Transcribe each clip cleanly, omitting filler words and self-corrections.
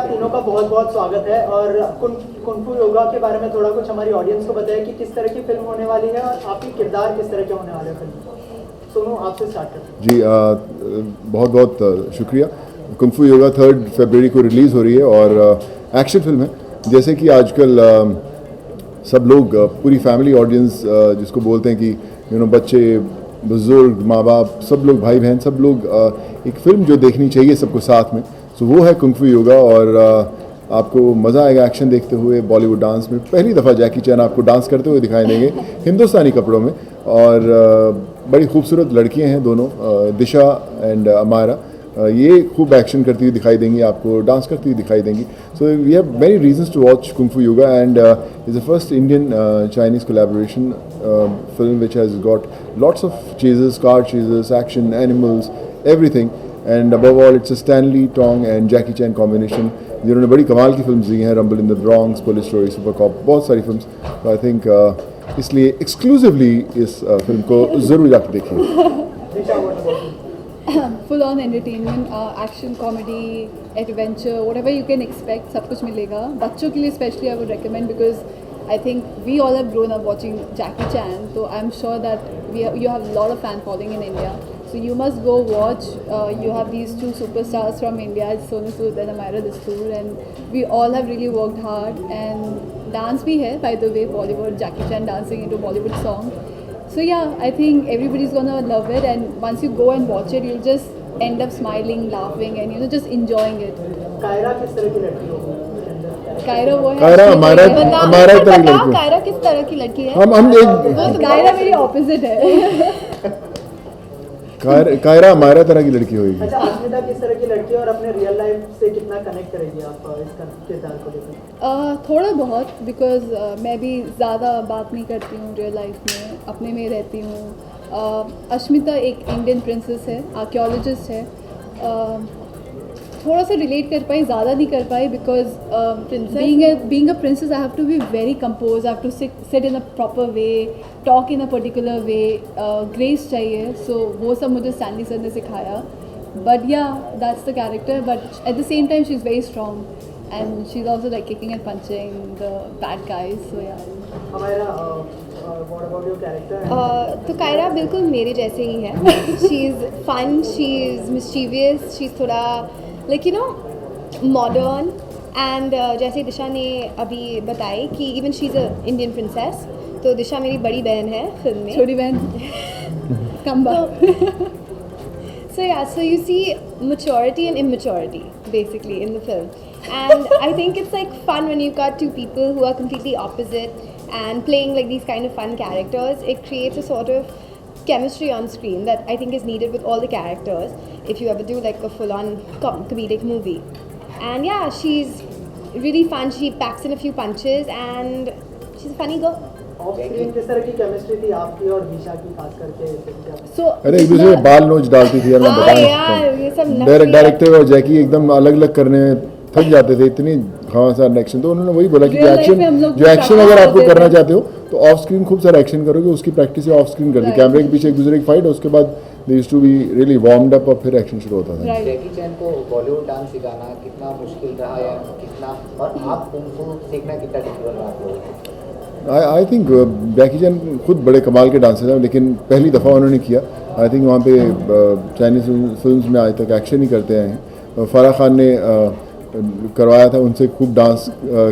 आप तीनों का बहुत बहुत स्वागत है और कुंग फू योगा के बारे में थोड़ा कुछ हमारी ऑडियंस को बताया कि किस तरह की फिल्म होने वाली है और आपके किरदार किस तरह के होने वाले हैं फिल्म। सोनू आपसे स्टार्ट करते हैं। जी बहुत बहुत शुक्रिया। कुंग फू योगा 3 फरवरी को रिलीज़ हो रही है और एक्शन फिल्म है। जैसे कि आजकल सब लोग पूरी फैमिली ऑडियंस जिसको बोलते हैं कि बच्चे बुजुर्ग माँ बाप सब लोग भाई बहन सब लोग एक फ़िल्म जो देखनी चाहिए सबको साथ में, सो वो है कुंग फू योगा। और आपको मज़ा आएगा एक्शन देखते हुए। बॉलीवुड डांस में पहली दफ़ा जैकी चैन आपको डांस करते हुए दिखाई देंगे हिंदुस्तानी कपड़ों में। और बड़ी खूबसूरत लड़कियां हैं दोनों, दिशा एंड अमायरा। ये खूब एक्शन करती हुई दिखाई देंगी, आपको डांस करती हुई दिखाई देंगी। So we have many reasons to watch Kung Fu Yoga and is the first Indian Chinese collaboration film which has got lots of chases, car chases, action, animals, everything. And above all, it's a Stanley Tong and Jackie Chan combination जिन्होंने बड़ी कमाल की films दी हैं, rumble in the Bronx, police story, super cop, बहुत सारी films. तो I think इसलिए exclusively इस फिल्म को ज़रूर जाकर देखिए। Full on entertainment, action, comedy, adventure, whatever you can expect, सब कुछ मिलेगा। बच्चों के लिए especially I would recommend because I think we all have grown up watching Jackie Chan, so I'm sure that you have a lot of fan following in India. So you must go watch. You have these two superstars from India, Sonu Sood and Amayra Dastoor, and we all have really worked hard. And dance bhi hai, by the way, Bollywood, Jackie Chan dancing into Bollywood song. So yeah, I think everybody's gonna love it, and once you go and watch it, you'll just end up smiling, laughing, and just enjoying it. Kiara किस तरह की लड़की होगी? कायरा वो है। कायरा हमारा तरह की लड़की। कायरा किस तरह की लड़की है? हम एक कायरा मेरी ऑपोजिट है। कायरा हमारा तरह की लड़की होगी। अच्छा, अस्मिता किस तरह की लड़की है और अपने रियल लाइफ से कितना कनेक्ट करेगी आप इसका किरदार को लेकर? थोड़ा बहुत, बिकॉज मैं भी ज़्यादा बात नहीं करती हूँ रियल लाइफ में, अपने में रहती हूँ। अस्मिता एक इंडियन प्रिंसेस है, आर्कियोलॉजिस्ट है। थोड़ा सा रिलेट कर पाई, ज़्यादा नहीं कर पाई, because being a princess I have to be very compose, I have to sit in a proper way, talk in a particular way, grace चाहिए। सो वो सब मुझे स्टैनली सर ने सिखाया। But yeah that's the character, but at the same time she is very strong and she is also like kicking and punching the bad guys. So yeah तो Kyra बिल्कुल मेरे जैसे ही है। She is fun, she is mischievous, she is थोड़ा like modern. And जैसे दिशा ने अभी बताई कि even she is a Indian princess, तो दिशा मेरी बड़ी बहन है फिल्म में, छोटी बहन कम बात। So you see maturity and immaturity basically in the film, and I think it's like fun when you've got two people who are completely opposite and playing like these kind of fun characters. It creates a sort of chemistry on screen that I think is needed with all the characters if you ever do like a full-on comedic movie. And yeah, she's really fun. She packs in a few punches and she's a funny girl. Of screen किस तरह की chemistry थी आपकी और दिशा की, खास करके? So अरे एक दूसरे बाल नोच डालती थी यार, मैं बता नहीं सकता। डायरेक्टर और जैकी एकदम अलग अलग करने थक जाते थे, इतनी घमासान एक्शन। तो उन्होंने वही बोला कि जो एक्शन अगर आपको करना चाहते हो तो ऑफ स्क्रीन खूब सारा एक्शन करोगे, उसकी प्रैक्टिस ऑफ स्क्रीन कर दी। कैमरे के पीछे एक दूसरे की फाइट, उसके बाद they used to be really warmed up और फिर एक्शन शुरू होता था। जैकी चैन को बॉलीवुड डांस सिखाना कितना मुश्किल रहा या कितना, और आप उनको सीखना कितना डिफिकल्ट रहा आपको? आई थिंक जैकी चैन खुद बड़े कमाल के डांसर हैं, लेकिन पहली दफ़ा उन्होंने किया। आई थिंक वहाँ पे चाइनीज़ फिल्म्स में आज तक एक्शन ही करते आए हैं। फराह खान ने करवाया था उनसे, खूब डांस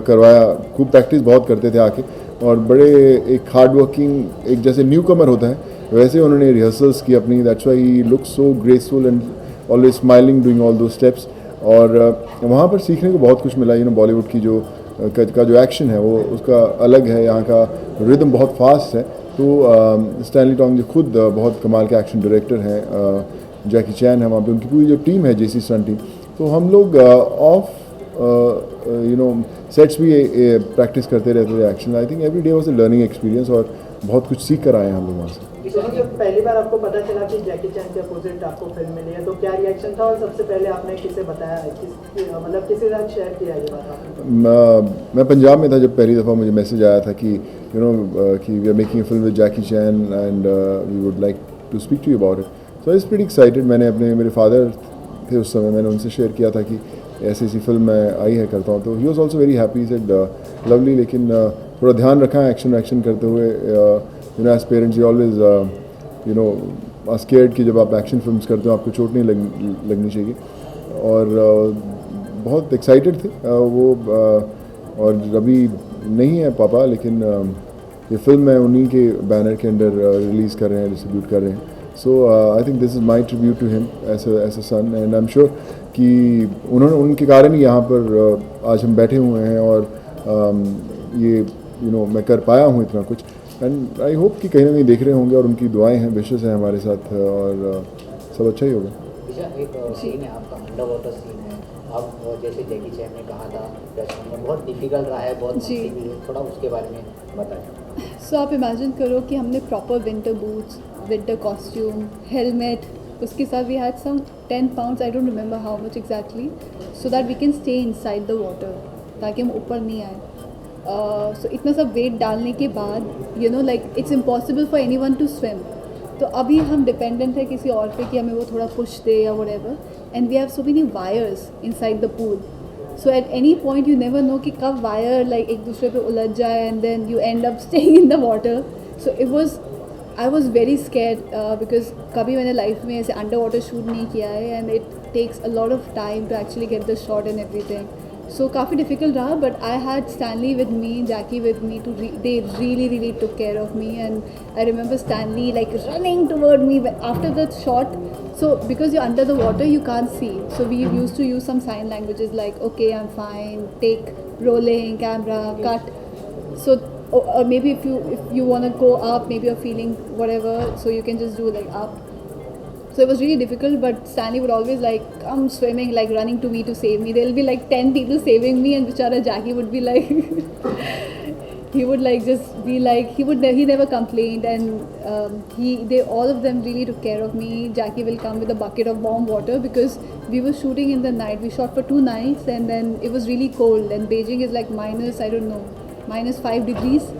करवाया, खूब प्रैक्टिस बहुत करते थे आके, और बड़े एक हार्ड वर्किंग, एक जैसे न्यू कमर होता है वैसे उन्होंने रिहर्सल्स की अपनी। That's why he look so graceful and always smiling doing all दो स्टेप्स। और वहाँ पर सीखने को बहुत कुछ मिला। बॉलीवुड की का जो एक्शन है वो उसका अलग है, यहाँ का रिदम बहुत फास्ट है। तो स्टैनली टोंग जो खुद बहुत कमाल के एक्शन डायरेक्टर हैं, जैकी चैन है वहाँ पे, उनकी पूरी जो टीम है जेसी स्टंट टीम, तो हम लोग ऑफ सेट्स भी प्रैक्टिस करते रहते थे action. I think every day was a learning experience और बहुत कुछ सीख कर आए हैं हम लोग वहाँ से। जब पहली बार आपको पता चला कि जैकी चैन के अपोजिट आपको फिल्म मिली है, तो क्या रिएक्शन था और सबसे पहले आपने किसे बताया, मतलब किसी साथ शेयर किया ये बात आपने? मैं पंजाब में था जब पहली दफ़ा मुझे मैसेज आया था कि कि we are making a film with Jackie Chan and we would like to speak to you about it. So I was pretty excited. मैंने मेरे फादर थे उस समय, मैंने उनसे शेयर किया था कि ऐसी ऐसी फिल्म मैं आई है करता हूँ, तो he was also very happy, said lovely, लेकिन थोड़ा ध्यान रखा है एक्शन करते हुए, you know as parents you always you know scared कि जब आप एक्शन फिल्म्स करते हो आपको चोट नहीं लगनी चाहिए, और बहुत एक्साइटेड थे वो, और अभी नहीं है पापा, लेकिन ये फिल्म मैं उन्हीं के बैनर के अंडर रिलीज़ कर रहे हैं, डिस्ट्रीब्यूट कर रहे हैं, so I think this is my tribute to him as a son, and I am sure कि उन्होंने उनके कारण ही यहाँ पर आज हम बैठे हुए हैं, और ये यू नो मैं कर पाया हूँ इतना कुछ, एंड आई होप कि कहीं ना कहीं देख रहे होंगे, और उनकी दुआएं हैं, विशेस हैं हमारे साथ, और सब अच्छा ही होगा। एक सीन है आपका, अंडर वाटर सीन है, अब जैसे जैकी चैन ने कहा था में बहुत डिफिकल्ट रहा है, बहुत जी। थोड़ा उसके बारे में बताएं। सो आप इमेजिन करो कि हमने proper winter boots, winter costume, helmet, उसके साथ we had some 10 pounds, I don't remember how much exactly, so that we can stay inside the water, ताकि हम ऊपर नहीं आए। सो इतना सब वेट डालने के बाद you know like it's impossible for anyone to swim, तो अभी हम डिपेंडेंट है किसी और पे कि हमें वो थोड़ा पुश दे या whatever, and we have so many wires inside the pool, so at any point you never know कि कब वायर लाइक एक दूसरे पे उलझ जाए, and then you end up staying in the water. So I was very scared because कभी मैंने life में ऐसे अंडर वाटर शूट नहीं किया है, and it takes a lot of time to actually get the shot and everything, so काफ़ी difficult रहा, but I had Stanley with me, Jackie with me, too they really took care of me, and I remember Stanley like running toward me after the shot. So because you're under the water you can't see, so we used to use some sign languages like okay I'm fine, take, rolling camera, cut. So or maybe if you want to go up, maybe you're feeling whatever, so you can just do like up. So it was really difficult, but Stanley would always like come swimming, like running to me to save me. There'll be like 10 people saving me, and bichara Jackie would be like he would like just be like he never complained, and they all of them really took care of me. Jackie will come with a bucket of warm water because we were shooting in the night. We shot for 2 nights, and then it was really cold, and Beijing is like -5 degrees.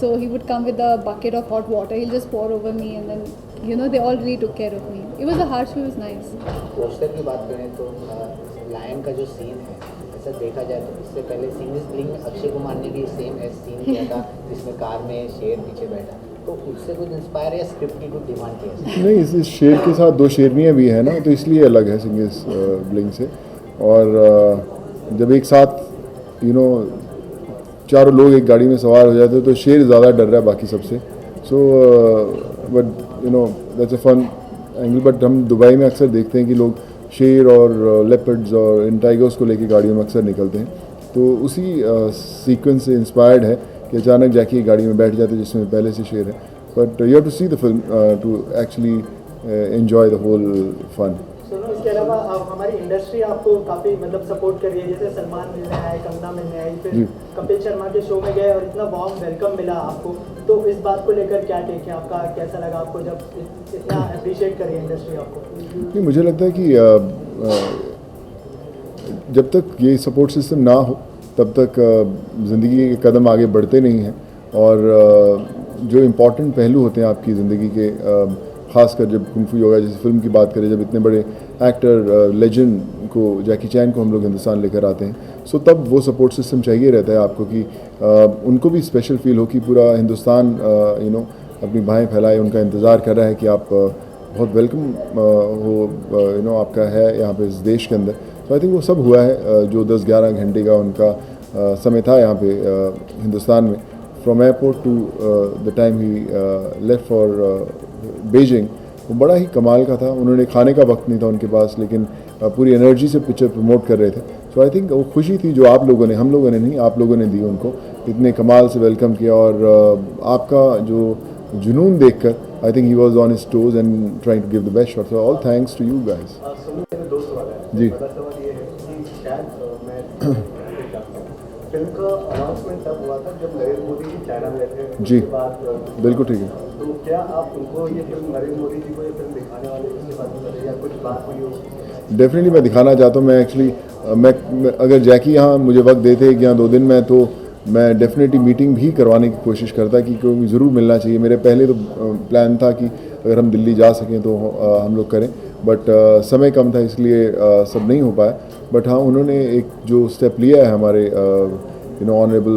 So he would come with a bucket of hot water. He'll just pour over me, and then you know they all really took care of me. It was a harsh, it was nice. Poster की बात करें तो lion का जो scene है, ऐसा देखा जाए तो इससे पहले सिंगिस ब्लिंग में अक्षय कुमार ने भी सेम ऐसा सीन किया था जिसमें कार में शेर पीछे बैठा, तो उससे कुछ इंस्पायर या स्क्रिप्ट की कुछ डिमांड की है? नहीं, इस शेर के साथ 2 शेरनियाँ भी हैं ना, तो इसलिए अलग है सिंगिस ब्लिंग से, और जब एक साथ यू नो चारों लोग एक गाड़ी में सवार हो जाते हैं तो शेर ज़्यादा डर रहा है बाकी सबसे, so but you know that's a fun angle. But हम दुबई में अक्सर देखते हैं कि लोग शेर और लेपर्ड्स और इन टाइगर्स को लेके गाड़ियों में अक्सर निकलते हैं, तो उसी सीक्वेंस से इंस्पायर्ड है कि अचानक जाके गाड़ी में बैठ जाते हैं जिसमें पहले से शेर है, but you have to see the film to actually enjoy the whole fun. सुनो, इसके अलावा हमारी इंडस्ट्री आपको काफ़ी मतलब सपोर्ट कर रही है, जैसे सलमान मिलने आए, कंगना मिलने आई, फिर कपिल शर्मा के शो में गए और इतना वार्म वेलकम मिला आपको, तो इस बात को लेकर क्या टेक है आपका, कैसा लगा आपको जब इतना अप्रिशिएट कर रही है इंडस्ट्री आपको? नहीं, मुझे लगता है कि जब तक ये सपोर्ट सिस्टम ना हो तब तक ज़िंदगी के कदम आगे बढ़ते नहीं हैं, और जो इम्पोर्टेंट पहलू होते हैं आपकी ज़िंदगी के, ख़ासकर जब कुंफू योगा जैसी फिल्म की बात करें, जब इतने बड़े एक्टर लेजेंड को, जैकी चैन को हम लोग हिंदुस्तान लेकर आते हैं, सो तब वो सपोर्ट सिस्टम चाहिए रहता है आपको कि उनको भी स्पेशल फील हो कि पूरा हिंदुस्तान यू नो अपनी बाहें फैलाए, उनका इंतज़ार कर रहा है कि आप बहुत वेलकम हो, यू नो आपका है यहाँ पे इस देश के अंदर। तो आई थिंक वो सब हुआ है, जो 10-11 घंटे का उनका समय था यहाँ पे हिंदुस्तान में, from airport to the time he left for Beijing, वो बड़ा ही कमाल का था। उन्होंने खाने का वक्त नहीं था उनके पास, लेकिन पूरी एनर्जी से पिक्चर प्रमोट कर रहे थे। सो आई थिंक वो खुशी थी जो आप लोगों ने, हम लोगों ने नहीं, आप लोगों ने दी उनको, इतने कमाल से वेलकम किया, और आपका जो जुनून देखकर I think he was on his toes and trying to give the best shot, so all thanks to you guys. जी, फिल्म का अनाउंसमेंट तब हुआ था जब नरेंद्र मोदी जी चाइना में थे। जी, बिल्कुल ठीक है। तो क्या आप उनको ये फिल्म, नरेंद्र मोदी जी को ये फिल्म दिखाने वाले इसके बात करें या कुछ बात हुई हो? डेफिनेटली मैं दिखाना चाहता हूँ। मैं एक्चुअली मैं अगर जैकी यहाँ मुझे वक्त देते 1 या 2 दिन में, तो मैं डेफिनेटली मीटिंग भी करवाने की कोशिश करता कि क्योंकि ज़रूर मिलना चाहिए। मेरे पहले तो प्लान था कि अगर हम दिल्ली जा सकें तो हम लोग करें, बट समय कम था इसलिए सब नहीं हो पाया। बट हाँ, उन्होंने एक जो स्टेप लिया है हमारे ऑनरेबल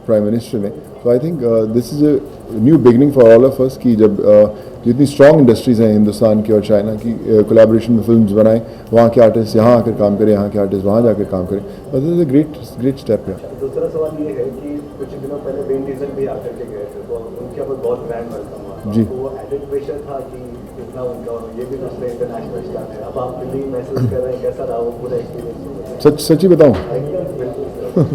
प्राइम मिनिस्टर ने, तो I think this is a new beginning for all of us कि जब जितनी स्ट्रॉन्ग इंडस्ट्रीज़ हैं हिंदुस्तान की और चाइना की, कोलैबोरेशन में फिल्म्स बनाएं, वहाँ के आर्टिस्ट यहाँ आकर काम करें, यहाँ के आर्टिस्ट वहाँ जाकर काम करें। This is a great step है। दूसरा सवाल ये है कि कुछ दिनों पहले वेन डीजल भी आकर के गए थे, तो उनके ऊपर बहुत ग्रैंड वेलकम हुआ। जी। तो वो एडेड प्रेशर था कि इतना उनका, ये भी दूसरे इंटरनेशनल स्टार है, अब आप दिल्ली महसूस कर रहे हैं, कैसा रहा वो पूरा एक्सपीरियंस? सच ही बताऊँ, बिल्कुल।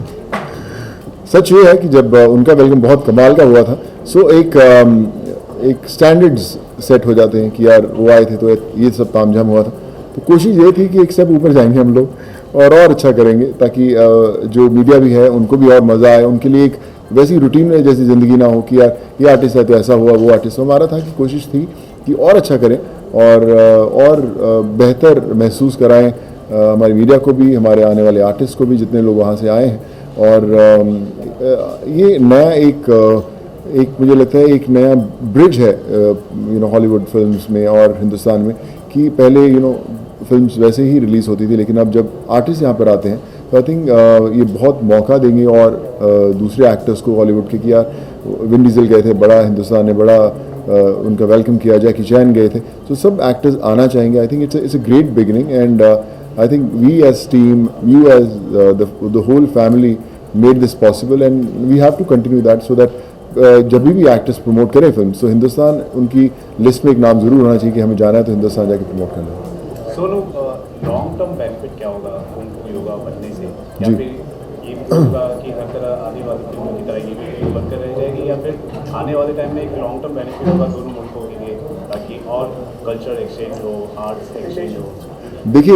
सच ये है कि जब उनका वेलकम बहुत कमाल का हुआ था, सो एक स्टैंडर्ड्स सेट हो जाते हैं कि यार वो आए थे तो ये सब तामझाम हुआ था। तो कोशिश ये थी कि एक स्टेप ऊपर जाएंगे हम लोग और अच्छा करेंगे, ताकि जो मीडिया भी है उनको भी और मज़ा आए, उनके लिए एक वैसी रूटीन में जैसी ज़िंदगी ना हो कि यार ये आर्टिस्ट है तो ऐसा हुआ, वो आर्टिस्ट। हमारा था कि कोशिश थी कि और अच्छा करें और बेहतर महसूस कराएं हमारी मीडिया को भी, हमारे आने वाले आर्टिस्ट को भी, जितने लोग वहाँ से आए हैं। और ये नया एक मुझे लगता है एक नया ब्रिज है हॉलीवुड फिल्म्स में और हिंदुस्तान में, कि पहले फिल्म्स वैसे ही रिलीज़ होती थी, लेकिन अब जब आर्टिस्ट यहाँ पर आते हैं तो आई थिंक ये बहुत मौका देंगे और दूसरे एक्टर्स को हॉलीवुड के, कि यार विन डीजल गए थे, बड़ा हिंदुस्तान ने बड़ा उनका वेलकम किया, जैकी चैन गए थे, तो सब एक्टर्स आना चाहेंगे। I think it's a great beginning and I think we as team, you as the whole family made this possible and we have to continue that so that जब भी एक्टर्स प्रमोट करें film, तो हिंदुस्तान उनकी list में एक नाम ज़रूर होना चाहिए कि हमें जाना है तो हिंदुस्तान जाके प्रमोट करना है। सोनू, लॉन्ग टर्म बेनिफिट क्या होगा कुंग योगा बनने से? या जी। फिर ये भी होगा कि हर तरह आने वाली फिल्मों की तरह ये भी बनकर रह जाएगी, या फिर आने वाले टाइम में एक लॉन्ग टर्म बेनिफिट होगा दोनों मुल्कों के लिए, ताकि और कल्चर एक्सचेंज हो, आर्ट्स एक्सचेंज हो? देखिए,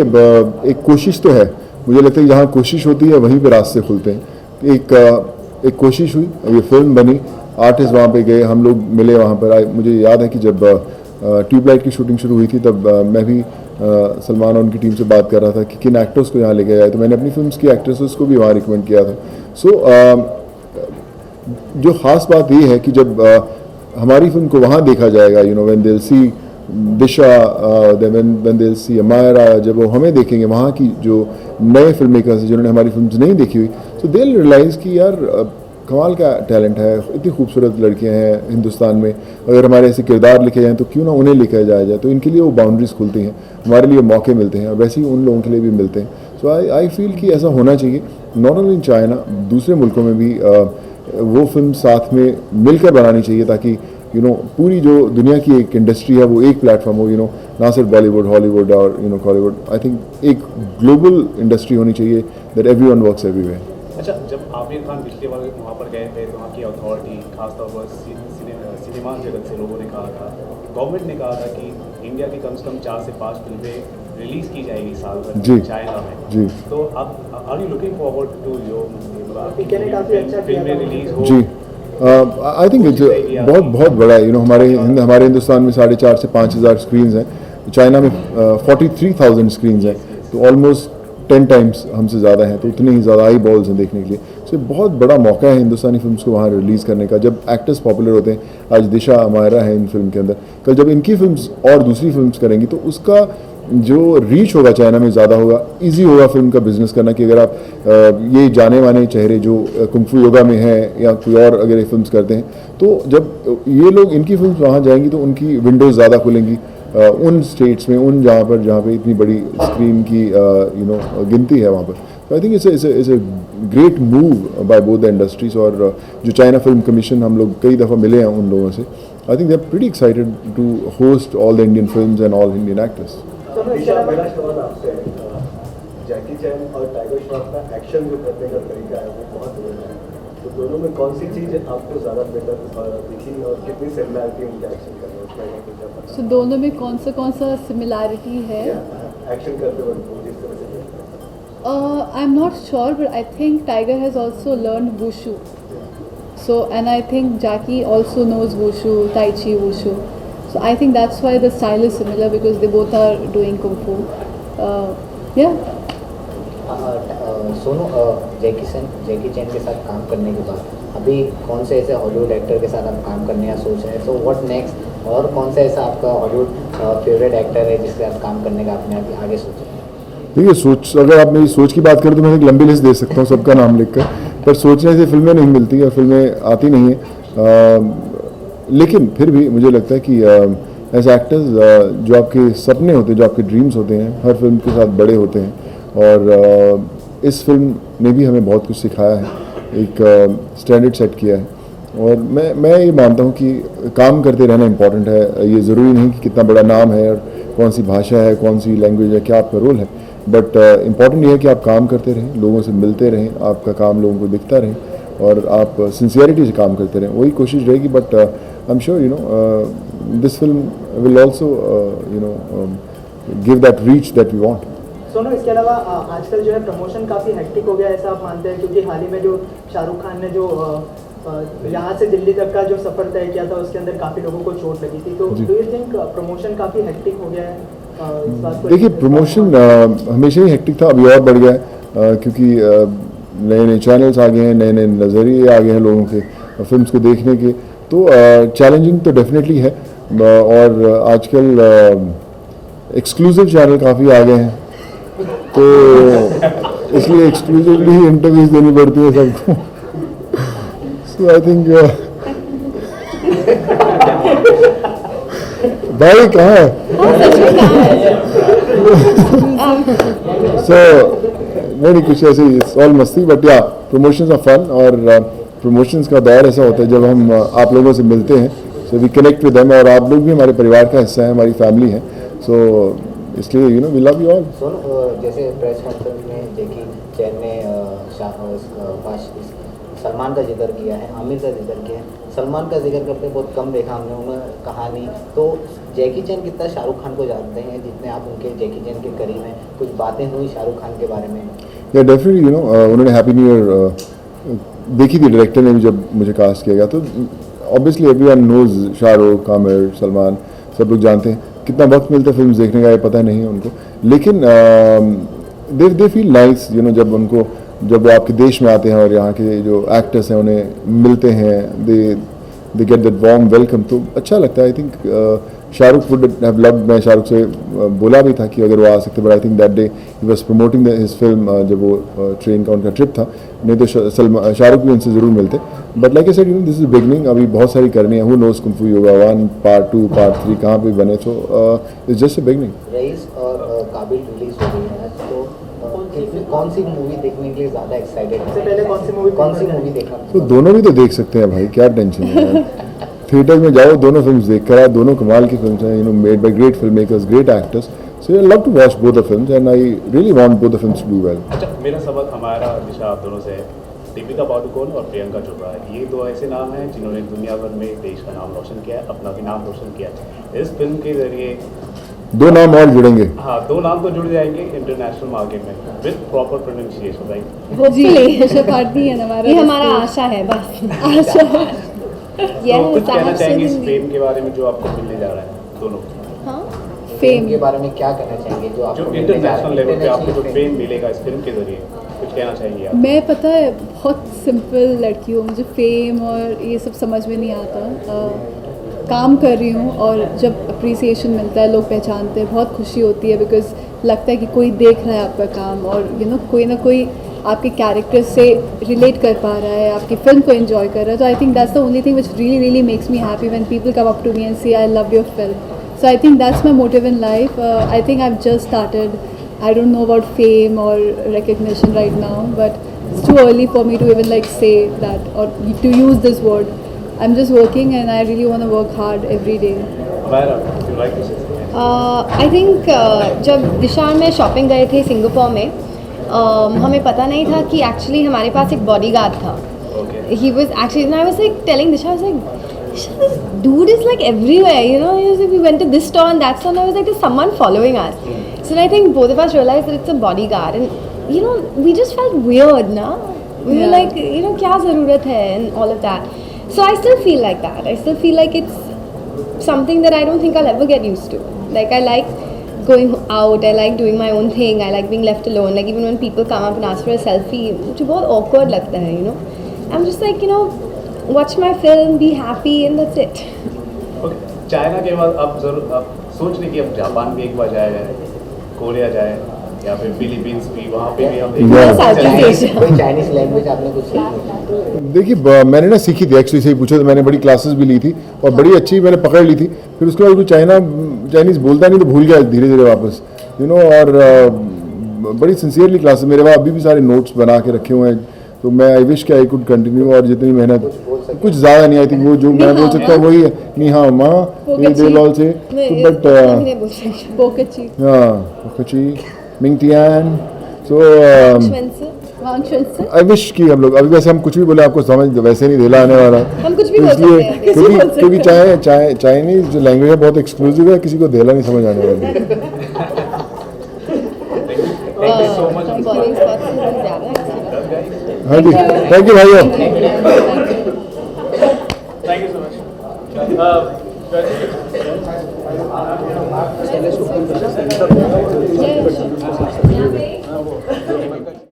एक कोशिश तो है, मुझे लगता है जहाँ कोशिश होती है वहीं पे रास्ते खुलते हैं। एक कोशिश हुई, ये फिल्म बनी, आर्टिस्ट वहाँ पे गए, हम लोग मिले वहाँ पर। मुझे याद है कि जब ट्यूबलाइट की शूटिंग शुरू हुई थी तब मैं भी सलमान और उनकी टीम से बात कर रहा था कि किन एक्टर्स को यहाँ लेके जाए, तो मैंने अपनी फिल्म्स की एक्ट्रेसेस को भी वहाँ रिकमेंड किया था। सो जो ख़ास बात ये है कि जब हमारी फिल्म को वहाँ देखा जाएगा, when they will see Disha, when they'll see Amyra, जब वो हमें देखेंगे, वहाँ की जो नए फिल्म मेकर्स हैं जिन्होंने हमारी फिल्म्स नहीं देखी हुई, तो they'll realize कि यार कमाल का टैलेंट है, इतनी खूबसूरत लड़कियां हैं हिंदुस्तान में, अगर हमारे ऐसे किरदार लिखे जाएँ तो क्यों ना उन्हें लिखा जाया जाए। तो इनके लिए वो बाउंड्रीज खुलती हैं, हमारे लिए मौके मिलते हैं, और वैसे ही उन लोगों के लिए भी मिलते हैं। सो आई फील कि ऐसा होना चाहिए, नॉट ओनली इन चाइना, दूसरे मुल्कों में भी वो फिल्म साथ में मिलकर बनानी चाहिए, ताकि पूरी जो दुनिया की एक इंडस्ट्री है वो एक प्लेटफॉर्म हो, ना सिर्फ बॉलीवुड, हॉलीवुड और कॉलीवुड। आई थिंक एक ग्लोबल इंडस्ट्री होनी चाहिए दैट एवरीवन वर्क्स एवरीवेयर। अच्छा, जब आमिर खान पिछले बार वहाँ पर गए थे तो वहाँ की अथॉरिटी, खासतौर पर सिनेमा जगत से लोगों ने कहा था, गवर्नमेंट ने कहा था कि इंडिया की कम से कम 4 से 5 फिल्में रिलीज की जाएगी साल भर जी। चाइना में। जी। तो अब are you looking forward to your weekend काफी अच्छा किया फिल्में था। रिलीज हो? जी, आई थिंक बहुत बड़ा है। हमारे हिंदुस्तान में 4,500 से 5,000 स्क्रीन्स हैं, चाइना में 43,000 स्क्रीन्स हैं, तो ऑलमोस्ट 10 टाइम्स हमसे ज़्यादा हैं, तो उतने ही ज़्यादा आई बॉल्स हैं देखने के लिए। सो बहुत बड़ा मौका है हिंदुस्तानी फिल्म्स को वहाँ रिलीज़ करने का, जब एक्टर्स पॉपुलर होते हैं। आज दिशा, अमायरा है इन फिल्म के अंदर, कल जब इनकी फिल्म्स और दूसरी फिल्म्स करेंगी तो उसका जो रीच होगा चाइना में ज़्यादा होगा, इजी होगा फिल्म का बिजनेस करना। कि अगर आप ये जाने माने चेहरे जो कुंग-फू योगा में हैं या कोई और अगर ये फिल्म्स करते हैं, तो जब ये लोग इनकी फिल्म्स वहाँ जाएंगी तो उनकी विंडोज़ ज़्यादा खुलेंगी उन स्टेट्स में, उन जहाँ पे इतनी बड़ी स्क्रीन की गिनती है वहाँ पर। तो I think it's a great move by both the industries. और जो चाइना फिल्म कमीशन, हम लोग कई दफ़ा मिले हैं उन लोगों से, I think they are pretty excited to host all the Indian films and all Indian actors. Disha, मेरा सवाल आपसे है, जैकी चैन और टाइगर श्रॉफ का एक्शन जो करने का तरीका है वो बहुत अलग है, तो दोनों में कौन सी चीज़ आपको ज़्यादा बेटर दिखी और कितनी सिमिलरिटी उनके एक्शन करने में? सो दोनों में कौन सा सिमिलैरिटी है? एक्शन करते वक्त वो जिस तरह से करते हैं। I'm not sure, but I think Tiger has also learned wushu. So, and I think Jackie also knows wushu, tai chi, wushu. So I think that's why the style is similar, because they both are doing kung fu. Yeah. Sonu, जैकी चैन के साथ काम करने के बाद अभी कौन से ऐसे हॉलीवुड एक्टर के साथ आप काम करने का सोच रहे हैं? सो व्हाट नेक्स्ट, और कौन सा ऐसा आपका हॉलीवुड फेवरेट एक्टर है जिसके साथ काम करने का आपने अभी आगे सोचा है? देखिए, सोच, अगर आप मेरी सोच की बात करें तो मैं एक लंबी लिस्ट दे सकता हूँ सबका नाम लिखकर, पर सोचने से फिल्में नहीं मिलती और फिल्में आती नहीं है। लेकिन फिर भी मुझे लगता है कि एज एक्टर्स जो आपके सपने होते हैं, जो आपके ड्रीम्स होते हैं, हर फिल्म के साथ बड़े होते हैं। और इस फिल्म ने भी हमें बहुत कुछ सिखाया है, एक स्टैंडर्ड सेट किया है। और मैं ये मानता हूँ कि काम करते रहना इम्पॉर्टेंट है। ये ज़रूरी नहीं कि कितना बड़ा नाम है और कौन सी भाषा है, कौन सी लैंग्वेज है, क्या आपका रोल है, बट इम्पॉर्टेंट ये है कि आप काम करते रहें, लोगों से मिलते रहें, आपका काम लोगों को दिखता रहे और आप सिंसियरिटी से काम करते रहें, वही कोशिश रहेगी। But I am sure this film will also give that reach that we want. Sonu, इसके अलावा आजकल जो है प्रमोशन काफ़ी हेक्टिक हो गया है, ऐसा आप मानते हैं? क्योंकि हाल ही में जो शाहरुख खान ने जो यहाँ से दिल्ली तक का जो सफ़र तय किया था, उसके अंदर काफ़ी लोगों को चोट लगी थी। तो डू यू थिंक प्रमोशन काफ़ी हेक्टिक हो गया है इस बात को? देखिए, प्रमोशन हमेशा ही हेक्टिक था, अभी और बढ़ गया है क्योंकि नए नए चैनल्स आ गए हैं, नए नए नज़रिए आ गए हैं लोगों के फिल्म्स को देखने के। तो चैलेंजिंग तो डेफिनेटली है। और आजकल एक्सक्लूसिव चैनल काफ़ी आ गए हैं, तो इसलिए एक्सक्लूसिवली इंटरव्यूज देनी पड़ती है सबको। सो आई थिंक भाई कहाँ है? सो नहीं कुछ ऐसे, इट्स ऑल मस्ती, बट या प्रमोशंस आर फन। और प्रमोशंस का दौर ऐसा होता है जब हम आप लोगों से मिलते हैं, so we connect with them, और आप लोग भी हमारे परिवार का हिस्सा है, हमारी फैमिली है। सो इसलिए वी लव यू ऑल। जैसे प्रेस कॉन्फ्रेंस में जैकी चैन ने सलमान का जिक्र किया है, आमिर का जिक्र किया है, सलमान का जिक्र करते बहुत कम देखा हमने उन्हें कहानी। तो जैकी चैन कितना शाहरुख खान को जानते हैं जितने आप उनके जैकी चैन के करीब हैं? कुछ बातें हुई शाहरुख खान के बारे में? या डेफिनेटली उन्होंने हैप्पी न्यू ईयर देखी थी, डायरेक्टर ने भी जब मुझे कास्ट किया गया। तो obviously everyone knows Shahrukh, Aamir, Salman, सब लोग जानते हैं। कितना वक्त मिलता है फिल्म देखने का ये पता नहीं है उनको, लेकिन दे फील नाइस जब वो आपके देश में आते हैं और यहाँ के जो एक्टर्स हैं उन्हें मिलते हैं, they get that warm welcome, तो अच्छा लगता है। I think Shahrukh would have loved, मैं शाहरुख से बोला भी था कि अगर वो आ सकते, but I think that day he was promoting his film, जब वो ट्रेन का उनका ट्रिप था, नहीं तो शाहरुख भी उनसे ज़रूर मिलते। But like I said, this is beginning, अभी बहुत सारी करनी है। Who knows kung Fu yoga 1 part 2 part 3 कहाँ पे बने, तो it's just a beginning. Rice और काबिल रिलीज हो गई है, तो कौन सी मूवी देखने के लिए ज़्यादा एक्साइटेड है? पहले कौन सी मूवी देखना? तो दोनों भी तो देख सकते हैं भाई, क्या टेंशन है। थिएटर में जाओ, दोनों फिल्म्स देख कर आओ, दोनों कमाल की फिल्म्स हैं, made by great film makers, great actors. So I love to watch both the films and I really want both the films to do well. अच्छा, मेरा सवाल हमारा दिशा आप दोनों से है। दीपिका पादुकोण और प्रियंका चोपड़ा, ये दो ऐसे नाम हैं जिन्होंने दुनिया भर में देश का नाम रोशन किया है, अपना भी नाम रोशन किया है। इस फिल्म के जरिए दो नाम और जुड़ेंगे। हाँ, दो नाम तो जुड़ जाएंगे इंटरनेशनल मार्केट में with proper pronunciation, right? Hopefully party है हमारा, ये हमारा आशा है बस। आशा। तो कुछ कहना चाहेंगे इस फेम के बारे में जो आपको मिलने जा रहा है दोनों? हाँ, फेम के बारे में क्या कहना चाहेंगे जो आपको इंटरनेशनल लेवल पे आपको जो फेम मिलेगा इस फिल्म के जरिए, कुछ कहना चाहेंगे आप? मैं पता है बहुत सिंपल लड़की हूँ, मुझे फेम और ये सब समझ में नहीं आता। काम कर रही हूँ और जब अप्रिसिएशन मिलता है, लोग पहचानते हैं, बहुत खुशी होती है, बिकॉज लगता है कि कोई देख रहा है आपका काम और कोई ना कोई आपके कैरेक्टर से रिलेट कर पा रहा है, आपकी फिल्म को एंजॉय कर रहा है। तो I think that's the only thing which really makes me happy when people come up to me and say I love your film. So I think that's my motive in life. I think I've just started. I don't know about fame or recognition right now, but it's too early for me to even say that or to use this word. I'm just working and I really want to work hard every day. Amara, would you like to say something? I think जब दिशा में shopping गए थे Singapore में, हमें पता नहीं था कि एक्चुअली हमारे पास एक बॉडीगार्ड था. He was actually, and I was telling Disha, I was like, this dude is everywhere, He was like, we went to this store and that store, and I was like, there's someone following us. So I think both of us realized that it's a bodyguard, and we just felt weird, na? We were like, kya zarurat hai, and all of that. So I still feel like that. I still feel like it's something that I don't think I'll ever get used to. I like going out, I like doing my own thing, I like being left alone. Like even when people come up and ask for a selfie, मुझे बहुत awkward लगता है, you know. I'm just like, you know, watch my film, be happy, and that's it. Okay, China के बाद अब जरूर अब सोच रहे कि अब जापान भी एक बार जाए, कोरिया जाए या फिर फिलीपींस भी, वहाँ पे भी हम Yeah. Southeast Asia. कोई चाइनीज लैंग्वेज आपने कुछ सीखी? देखिए मैंने ना सीखी थी एक्चुअली, सही पूछा तो मैंने बड़ी क्लासेस भी ली थी और बड़ी अच्छी मैंने पकड़ ली थी। फिर उसके बाद कोई चाइनीज़ बोलता नहीं तो भूल गया धीरे धीरे वापस, यू नो। और बड़ी सिंसियरली क्लासेस मेरे पास अभी भी सारे नोट्स बना के रखे हुए हैं, तो मैं आई विश कि आई कुड कंटिन्यू। और जितनी मेहनत कुछ ज़्यादा नहीं, आई थिंक वो जो मैं बोल सकता हूँ वही है, नी हाँ माँ ये दे लॉल से, बट Bokachi. कची मिंगटियान। सो Schwenze. आई विश कि हम लोग अभी वैसे हम कुछ भी बोले आपको समझ वैसे नहीं दिला आने वाला, हम कुछ भी तो बोल इसलिए सकते हैं। क्योंकि चाइनीज जो लैंग्वेज है बहुत एक्सक्लूसिव है, किसी को देला नहीं समझ आने वाली। Thank you so much. Bowling spots से बहुत ज़्यादा है। हाँ जी, थैंक यू भाइयों। Thank you so much. Stainless